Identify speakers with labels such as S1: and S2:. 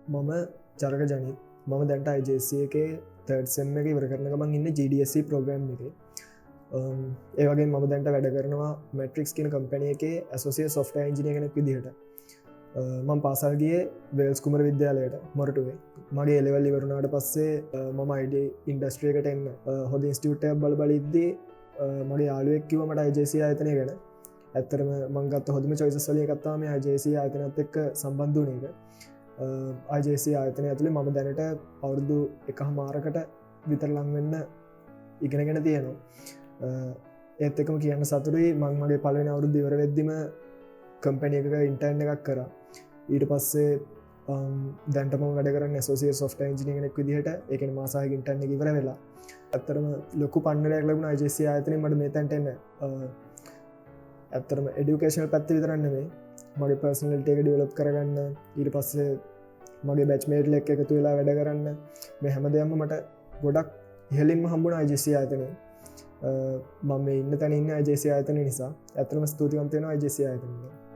S1: මම චරක ජනිත් මම දැන්ට IJC එකේ තර්ඩ් සෙම් එක ඉවර කරන ගමන් ඉන්න GDSC ප්‍රෝග්‍රම් එක ඒවගේ මම දැන්ට වැඩ කරනවා මැට්‍රික්ස් කියන කම්පැනිය එකේ ඇසෝසිය සොෆ්ට් එන්ජිනියර් කෙනෙක් විදිහට මම පාසල්ගියේ වේල්ස් කුමර විද්‍යාලයට මොරටුවේ මගේ ලෙවල් ඉවරුණාට පස්සේ මම ID ඉන්ඩස්ට්‍රිය එකට එන්න හොඳ ඉන්ස්ටිටියුට් එකක් බලද්දී මගේ යාළුවෙක් කිව්වා මට IJC ආයතනය ගැන ඇත්තරම මං ගත්ත හොඳම චොයිසස් වලින් එකක් තමයි IJC ආයතනයත් එක්ක සම්බන්ධ වුණ එක IJC ආයතනය ඇතුලේ මම දැනට අවුරුදු 1.5කට විතර ලං වෙන්න ඉගෙනගෙන තියෙනවා ඒත් එකම කියන්න සතුටුයි මං මගේ පළවෙනි අවුරුද්ද ඉවර වෙද්දිම කම්පැනි එකක ඉන්ටර්න් එකක් කරා ඊට පස්සේ දැන්ටම වැඩ කරන්න ඇසෝසියට් සොෆ්ට්වෙයාර් එන්ජිනියර් කෙනෙක් විදිහට ඒ කියන්නේ මාස 6ක ඉන්ටර්න් එක ඉවර වෙලා ඇත්තරම ලොකු පන්නරයක් ලැබුණා IJC ආයතනයෙන් මට මේ තැනට එන්න ඇත්තරම එඩියුකේෂනල් පැත්ත විතරක් නෙමෙයි මගේ පර්සනැලිටි එක ඩෙවලොප් කරගන්න ඊට පස්සේ මගේ බැච්මේට්ලා එක්ක එකතු වෙලා වැඩ කරන්න මේ හැමදේම මට ගොඩක් ඉහළින්ම හම්බුණා IJC ආයතනයේ මම මේ ඉන්න තැන ඉන්නේ IJC ආයතනය නිසා ඇත්තටම ස්තුතිවන්ත වෙනවා IJC ආයතනයට